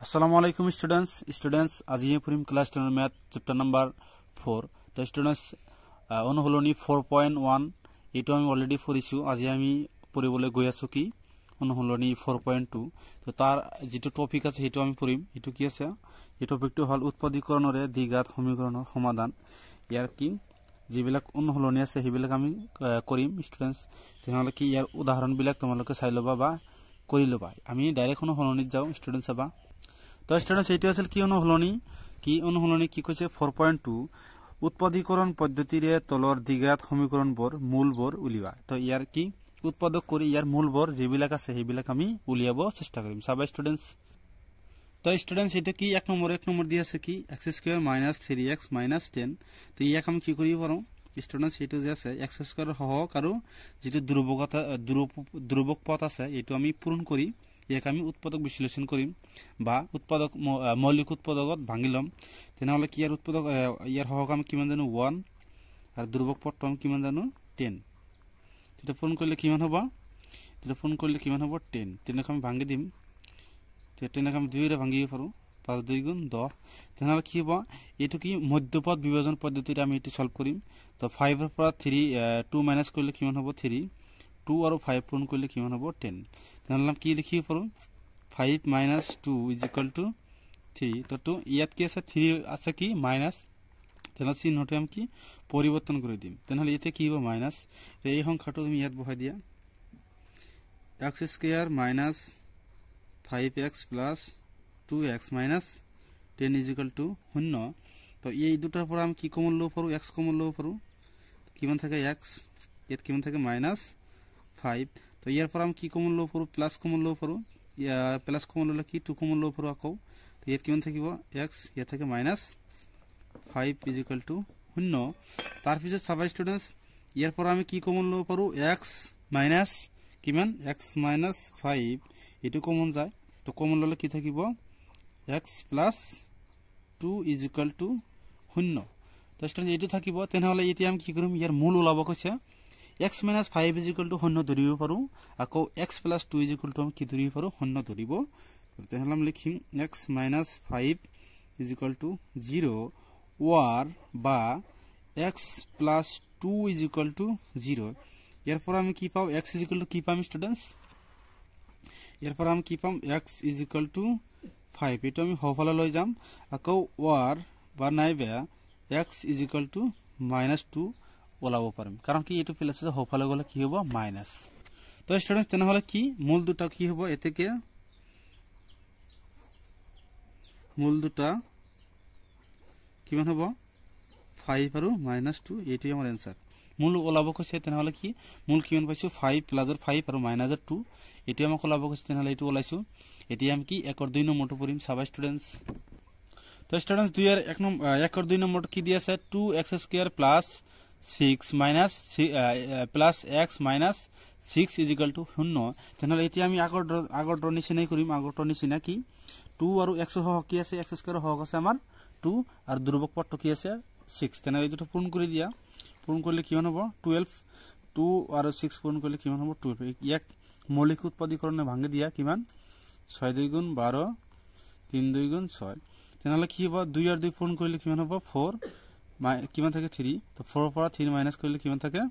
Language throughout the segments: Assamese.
Assalamualaikum students আজি পঢ়িম ক্লাস 10 ম্যাথ চ্যাপ্টার নাম্বার 4 তো স্টুডেন্টস অনুহলনি 4.1 এটো আমি অলরেডি পঢ়িছো আজি আমি পঢ়িবলৈ গৈ আছো কি অনুহলনি 4.2 তো তার যেটো টপিক আছে হেটো আমি পঢ়িম এটো কি আছে এই টপিকটো হল উৎপাদীকৰণৰে দ্বিঘাত সমীকৰণৰ সমাধান ইয়াৰ কি যিবিলাক অনুহলনি আছে হেবিলাক আমি কৰিম স্টুডেন্টস তেনেহলে কি ইয়াৰ উদাহৰণ বিলাক তোমালোকে চাই লবা বা কৰি লবা আমি ডাইৰেক্ট অনুহলনিত যাও স্টুডেন্টস আবা তো স্টুডেন্টস এইটো আছিল কি অনুহলনি কি কৈছে 4.2 উৎপাদীকৰণ পদ্ধতিৰে তলৰ দ্বিঘাত সমীকৰণবোৰ মূলবোৰ উলিওৱা তো ইয়াৰ কি উৎপাদক কৰি ইয়াৰ মূলবোৰ যেবিলাক আছে হেবিলাক আমি উলিয়াব চেষ্টা কৰিম সাবা স্টুডেন্টস তো স্টুডেন্টস এটা কি এক নম্বৰ দি আছে কি x² - 3x - 10 তো ইয়াক আমি কি কৰিব পাৰো স্টুডেন্টস এটো যে আছে x² হওক আৰু যেটো ধ্ৰুবক পথ আছে এটো আমি পূৰণ কৰি ইয়াক আমি উৎপাদক বিশ্লেষণ কৰিম বা উৎপাদক মৌলিক উৎপাদকত ভাঙিলম তেনেহলে কি ইয়াৰ উৎপাদক ইয়াৰ হওক আমি কিমান জানো 1 আৰু ধ্ৰুবক পথটো আমি কিমান জানো 10 এটা পূৰণ কৰিলে কিমান হ'ব 10 তেনে আমি ভাঙি দিম তেনে আমি 2 ৰে ভাঙিব পাৰো 5 2 গুণ 10 তেনেহলে কি হ'ব এটো কি মধ্যপথ বিভাজন পদ্ধতিৰে আমি এটো সলভ কৰিম তো 5 ৰ পৰা 2 মাইনাস কৰিলে কিমান হ'ব 3 2 আৰু 5 পূৰণ কৰিলে কিমান হ'ব 10 তেনেহলে কি লিখিব পাৰো 5 - 2 = 3 তো তো ইয়াত কি আছে 3 আছে কি মাইনাস তেনেহলে চিহ্নটো আমি কি পরিবর্তন কৰি দিম তেনেহলে এতে কি হ'ব মাইনাস এই সংখ্যাটো তুমি ইয়াত বহাই দিয়া x² - 5x + 2x - 10 = 0 তো এই দুটাৰ পৰা আমি কি কমন লব পাৰো x কমন লব পাৰো কিমান থাকে x ইয়াত কিমান থাকে -5 তো ইয়াৰ পৰা আমি কি কমন লব পাৰো প্লাস কমন লব পাৰো ইয়া প্লাস কমন ললে কি 2 কমন লব পাৰো আকৌ তো ইয়াত কিমান থাকিব x ইয়াত থাকে -5 = 0 তাৰ পিছত সাবা স্টুডেন্টস ইয়াৰ পৰা আমি কি কমন লব পাৰো x মাইনাস কিমান x - 5 এটো কমন যায় তো কমন ললে কি থাকিব x + 2 = 0 তো স্টুডেন্ট এটো থাকিব তেনেহলে এতিয়া আমি কি কৰিম ইয়াৰ মূল ওলাব কৈছে x - 5 = 0 ধৰিব পাৰো আকৌ x + 2 = আমি কি ধৰিব পাৰো 0 ধৰিব তেনেহলে আমি লিখিম x - 5 = 0 or বা x + 2 = 0 ইয়াৰ পৰা আমি কি পাও x = কি পাম স্টুডেন্টস ইয়াৰ পৰা আমি কি পাম x = 5 এটো আমি হফালে লৈ যাম আকৌ or বা নাইবা x = -2 ওলাব পারম কারণ কি এটো প্লাস এ হফালে গলে কি হবে মাইনাস তো স্টুডেন্টস তেনেহলে কি মূল দুটা কি হবে এতেকে মূল দুটা কিমান হবে 5 আৰু -2 এটাই আমাৰ आंसर মূল ওলাব কৈছে তেনেহলে কি মূল কিমান পাইছো 5 + 5 আৰু -2 এটাই আমাক ওলাব কৈছে তেনেহলে এটো ওলাইছো এতিয়া আমি কি 1 আৰু 2 নম্বৰটো পঢ়িম সাবা স্টুডেন্টস তো স্টুডেন্টস 2 এৰ 1 আৰু 2 নম্বৰটো কি দি আছে 2x² + 6 minus plus x minus 6 = 0 তেনেহলে এতিয়া আমি আগৰ ড্ৰ নিচিনাই কৰিম আগৰ ড্ৰ নিচিনা কি 2 আৰু x হওক কি আছে x² হওক আছে আমাৰ 2 আৰু ধ্ৰুবক পথটো কি আছে 6 তেনেহলে এই দুটো পূৰণ কৰি দিয়া পূৰণ কৰিলে কিমান হ'ব 12 2 আৰু 6 পূৰণ কৰিলে কিমান হ'ব 12 ইয়াক মৌলিক উৎপাদীকৰণে ভাঙি দিয়া কিমান 6 2 গুণ 12 3 2 গুণ 6 তেনেহলে কি হ'ব 2 আৰু 2 পূৰণ কৰিলে কিমান হ'ব 4 কিমান থাকে 3 তো 4 ৰ পৰা 3 মাইনাস কৰিলে কিমান থাকে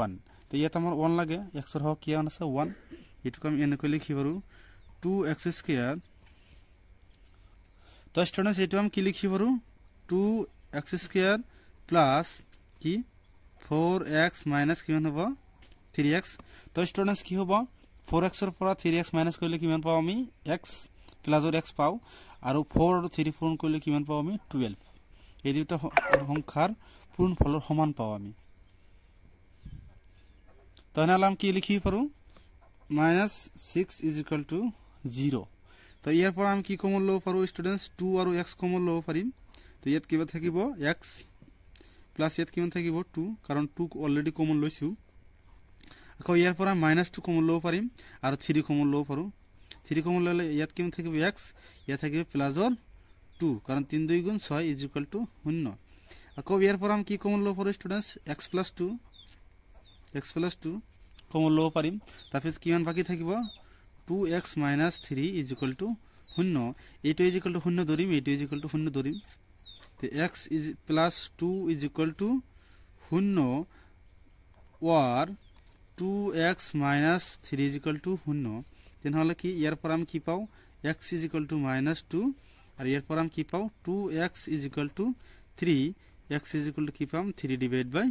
1 তো ইয়াত আমাৰ 1 লাগে x ৰ হক কিমান আছে 1 এটো আমি এনে কৰিলে কি পাৰো 2x² তো স্টুডেন্টস এটো আমি কি লিখি পাৰো 2x² প্লাস কি 4x মাইনাস কিমান হ'ব 3x তো স্টুডেন্টস কি হ'ব 4x ৰ পৰা 3x মাইনাস কৰিলে কিমান পাও আমি x প্লাস x পাও আৰু 4 আৰু 3 পূৰণ কৰিলে কিমান পাও আমি 12 এই দুটো সংখ্যাৰ পূৰ্ণফলৰ সমান পাও আমি তাহলে আমি কি লিখি পাৰো -6 = 0 তো ইয়াৰ পৰা আমি কি কমন লব পাৰো স্টুডেন্টস 2 আৰু x কমন লব পাৰিম তো ইয়াত কিবা থাকিব x প্লাস ইয়াত কিমান থাকিব 2 কাৰণ 2 অলৰেডি কমন লৈছো আকৌ ইয়াৰ পৰা -2 কমন লব পাৰিম আৰু 3 কমন লব পাৰো 3 কমন ললে ইয়াত কিমান থাকিব x ইয়াত থাকিব প্লাসৰ 2 কাৰণ 3 2 গুণ 6 = 0 আকৌ ইয়াৰ পৰা আমি কি কমন লব পাৰো স্টুডেন্টস x + 2 কমন লব পাৰিম তাৰপিছত কিমান বাকি থাকিব 2x - 3 = শূন্য এইটো ইজ ইকুয়াল টু শূন্য ধরিম এইটো ইজ ইকুয়াল টু শূন্য ধরিম তো x is plus 2 is equal to শূন্য or 2x minus 3 is equal to শূন্য তেনেহলে কি ইয়ার পর আমি কি পাও x is equal to minus 2 আর ইয়ার পর আমি কি পাও 2x is equal to 3 x is equal to কি পাম 3 ডিভাইড বাই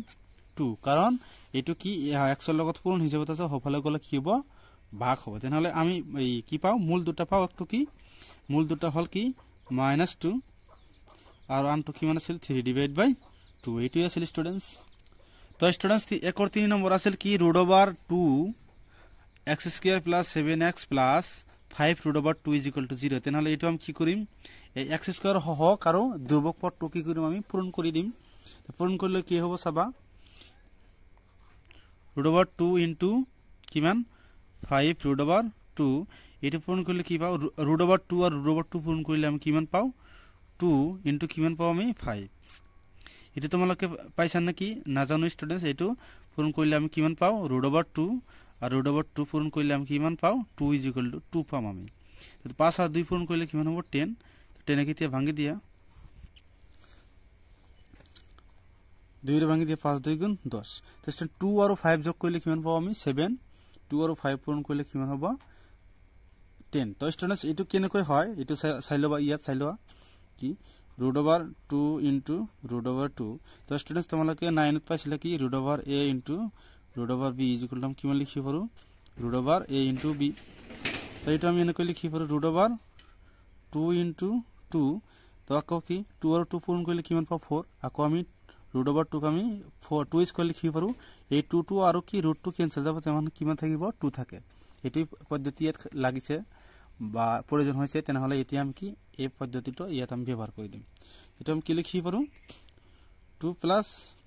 2 কারণ এইটো কি x এর লগত পূরণ হিসাবে আছে হফালে গলে কি হবো ভাগ হবে তেনেহলে আমি এই কি পাও মূল দুটা পাও একটু কি মূল দুটা হল কি -2 আর আনটো কি মান আছিল 3 ডিভাইড বাই 2 এইটো আছিল স্টুডেন্টস তো স্টুডেন্টস একর 3 নম্বর আছিল কি √2 x² + 7x + 5 √2 = 0 তেনেহলে এইটো আমি কি কৰিম এই x² হক আৰু ধ্ৰুবক পদটো কি কৰিম আমি পূৰণ কৰি দিম পূৰণ কৰিলে কি হ'ব চাবা √2 * কিমান 5 √2 এটা পূরণ করলে কি পাও √2 আর √2 পূরণ করলে আমি কিমান পাও 2 * কিমান পাও আমি 5 এটা তোমালোকে পাইছান নাকি না জানো স্টুডেন্টস এটো পূরণ করলে আমি কিমান পাও √2 আর √2 পূরণ করলে আমি কিমান পাও 2 = 2 পাম আমি তো 5 আর 2 পূরণ করলে কিমান হবে 10 তো 10 কে দিয়ে ভাঙি দিয়া 2 রে ভাঙি দিয়া 5 2 গুণ 10 তো 2 আর 5 যোগ করলে কিমান পাও আমি 7 2 আর 5 পূরণ করলে কিমান হবে 10 তো স্টুডেন্টস এটো কেনেকৈ হয় এটো চাইলবা ইয়াত চাইলবা কি √2 * √2 তো স্টুডেন্টস তোমালোকে 9 ত পাইছিলা কি √a * √b = কিমান লিখি পাৰো √a * b তো এটা আমি এনেকৈ লিখি পাৰো √2 * 2 তো আকৌ কি 2 আর 2 পূরণ করলে কিমান পাও 4 আকৌ আমি √2 ক আমি 4 2 স্কয়ার লিখি পাৰো এই 2 আৰু কি √2 ক্যান্সেল যাব তেমান কিমান থাকিব 2 থাকে এটি পদ্ধতি ইয়াত লাগিছে বা প্রয়োজন হয়েছে তেনেহলে এটি আমি কি এই পদ্ধতিটো ইয়াত আমি ব্যবহার কৰি দিম এটা আমি কি লিখি পাৰো 2 +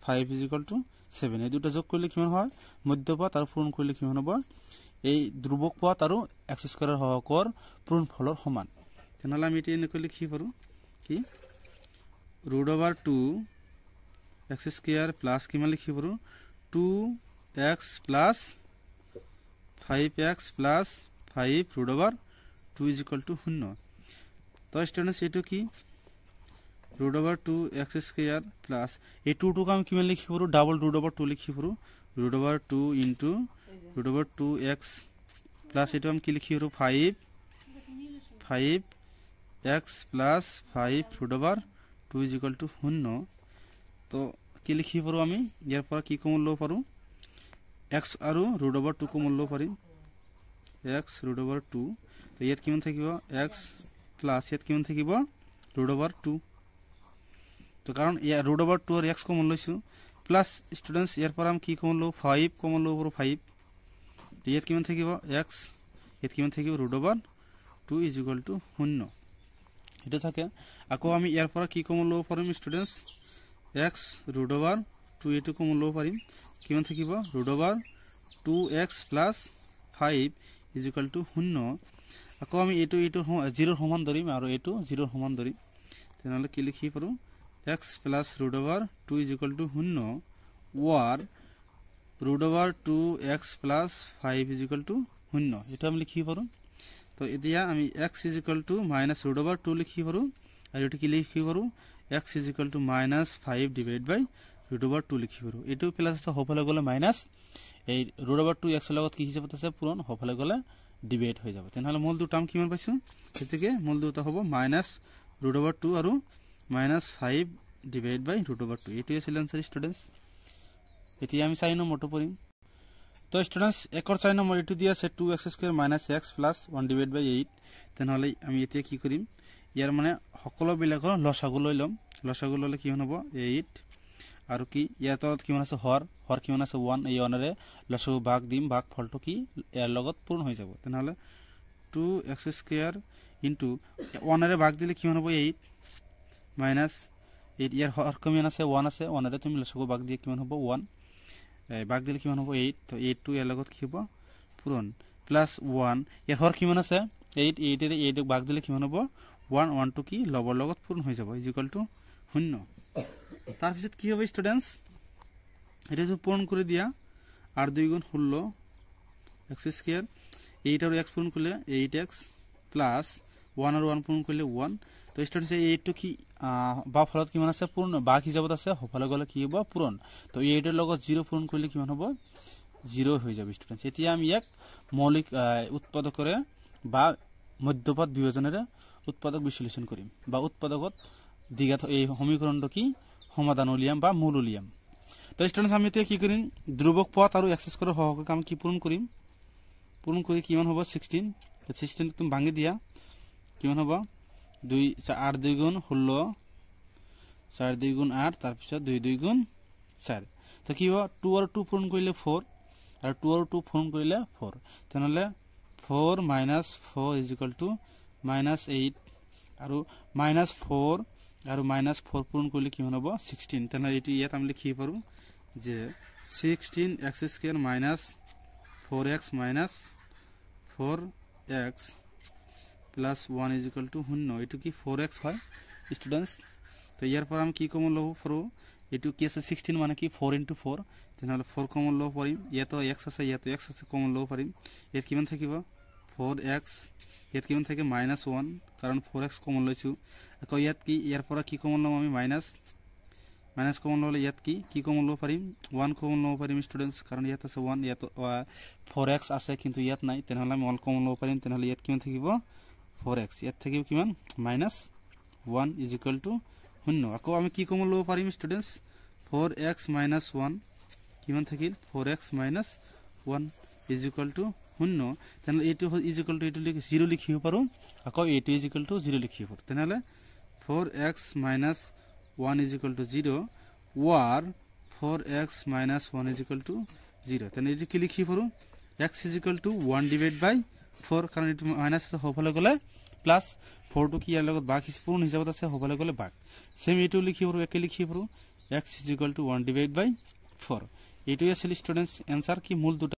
5 = 7 এই দুটো যোগ করলে কিমান হয় মধ্যপদ আর পূরণ করলে কিমান হবে এই ধ্রুবক পদ আর x² এর হৰকৰ পূৰণফলৰ সমান তেনেহলে আমি এটি এনেকৈ লিখি পাৰো কি √2 x² + কিমান লিখি পাৰো 2x + 5x + 5 √2 = 0 তো স্টুডেন্টস এটো কি √2 x² প্লাস এই 2 ক আমি কিমান লিখি পাৰো ডাবল √2 লিখি পাৰো √2 * √2x প্লাস এটো আমি কি লিখি পাৰো 5x + 5 √2 = 0 তো কি লিখি পাৰো আমি ইয়াৰ পৰা কি কমন লব পাৰো x আৰু √2 কমন লব পাৰিম x √2 তো ইয়াত কিমান থাকিব x প্লাস ইয়াত কিমান থাকিব √2 তো কারণ ইয়া √2 আর x কমন লইছো প্লাস স্টুডেন্টস ইয়ার পর আমি কি কমন লব 5 কমন লব 5 তো ইয়াত কিমান থাকিব x ইয়াত কিমান থাকিব √2 = 0 এটা থাকে আকৌ আমি ইয়ার পর কি কমন লব পারিম স্টুডেন্টস x √2 এটো কমন লব পারিম কিমান থাকিব √2x + 5 = 0 আকৌ আমি এটো 0 সমান ধৰিম আৰু এটো 0 সমান ধৰিম তেনেহলে কি লিখি পাৰো x + √2 = 0 ওয়াৰ √2x + 5 = 0 এটা আমি লিখি পাৰো তো এতিয়া আমি x = -√2 লিখি পাৰো আৰু এটো কি লিখি পাৰো x = -5 ডিভাইড বাই √2 লিখি পাৰো এটো প্লাস হফালে গলে মাইনাস এই √2 x লগত কি হিচাপত আছে পূরণ হফালে গলে ডিভাইড হৈ যাব তেনেহলে মূল দুটা আমি কিমান পাইছো এতেকে মূল দুটা হ'ব -√2 আৰু -5 ডিভাইড বাই √2 এটো আছিল आंसर স্টুডেন্টস এতিয়া আমি 4 নম্বৰটো পঢ়িম তো স্টুডেন্টস একৰ 4 নম্বৰ এটো দিয়া আছে 2x² - x + 1 ডিভাইড বাই 8 তেনেহলে আমি এতিয়া কি কৰিম ইয়াৰ মানে সকলো বিলাকৰ লসাগু লৈ লম লসাগু ললে কি হ'ব 8 আৰু কি ইয়াত কিমান আছে হর কিমান আছে 1 এই অনারে লসাগু ভাগ দিম ভাগ ফলটো কি এর লগত পূরণ হৈ যাব তেনেহলে 2x² * 1 এর ভাগ দিলে কিমান হ'ব 8 মাইনাস 8 ইয়ার হর কিমান আছে 1 আছে 1 এর তুমি লসাগু ভাগ দিয়ে কিমান হ'ব 1 ভাগ দিলে কিমান হ'ব 8 তো 8 টু এর লগত কি হ'ব পূরণ প্লাস 1 ইয়ার হর কিমান আছে 8 8 এর 8 ভাগ দিলে কিমান হ'ব 1 1 টু কি লবৰ লগত পূরণ হৈ যাব = 0 তার পিছত কি হবে স্টুডেন্টস এটা যদি পূরণ করে দিয়া আর 2 গুণ 16 x² 8 আর x পূরণ করলে 8x প্লাস 1 আৰু 1 পূৰণ কৰিলে 1 তো স্টুডেন্টস এইটো কি বা ফলত কিমান আছে পূৰণ বা হিচাপত আছে হফালে গলে কি হ'ব পূৰণ তো এইটোৰ লগত 0 পূৰণ কৰিলে কিমান হ'ব 0 হৈ যাব স্টুডেন্টস এতিয়া আমি এক মৌলিক উৎপাদকৰে বা মধ্যপদ বিভাজনেৰে উৎপাদক বিশ্লেষণ কৰিম বা উৎপাদকত দ্বিঘাত এই সমীকৰণটো কি সমাধান উলিয়াম বা মূল উলিয়াম তো স্টুডেন্টস আমি এতিয়া কি কৰিম ধ্ৰুবক পদ আৰু এক্স স্কয়াৰ সহগক আমি কি পূৰণ কৰিম পূৰণ কৰি কিমান হ'ব 16 তো 16 তুমি ভাঙি দিয়া কিমান হ'ব 2 8 2 গুণ 16 4 2 গুণ 8 তাৰ পিছত 2 2 গুণ 4 তো কি হ'ব 2 আৰু 2 পূৰণ কৰিলে 4 আৰু 2 আৰু 2 পূৰণ কৰিলে 4 তেনহলে 4 - 4 -8 আৰু -4 আৰু -4 পূৰণ কৰিলে কিমান হ'ব 16 তেনহলে এটো ইয়াত আমি লিখি পাৰো যে 16x² - 4x - 4x plus 1 = 0 এটো কি 4x হয় স্টুডেন্টস তো ইয়াৰ পৰা আমি কি কমন লব পাৰো এটো কি আছে 16 মানে কি 4 * 4 তেনহলে 4 কমন লব পাৰিম ইয়াতো x আছে ইয়াতো x আছে কমন লব পাৰিম ইয়াত কিমান থাকিব 4x ইয়াত কিমান থাকে -1 কাৰণ 4x কমন লৈছো আকৌ ইয়াত কি ইয়াৰ পৰা কি কমন লম আমি মাইনাস কমন ললে ইয়াত কি কমন লব পাৰিম 1 কমন লব পাৰিম স্টুডেন্টস কাৰণ ইয়াত আছে 1 ইয়াত 4x আছে কিন্তু ইয়াত নাই তেনহলে আমি 1 কমন লব পাৰিম তেনহলে ইয়াত কিমান থাকিব 4x ইয়াত থাকিব কিমান -1 = 0 আকৌ আমি কি কমন লব পাৰিম স্টুডেন্টস 4x - 1 কিমান থাকিল 4x - 1 = 0 তেনহলে এটো = এটো 0 লিখিব পাৰো আকৌ এটো = 0 লিখিব পাৰো তেনহলে 4x - 1 = 0 or 4x - 1 = 0 তেনে এটো কি লিখিব পাৰো x = 1/4 কাৰণ এটো মাইনাস হফালে গলে প্লাস 4 টো কি ইয়াৰ লগত ভাগ পূৰণ হিচাপত আছে হফালে গলে ভাগ সেম এটো লিখিব পাৰো একে লিখিব পাৰো x = 1/4 এটো আছিল স্টুডেন্টস आंसर কি মূল দুটা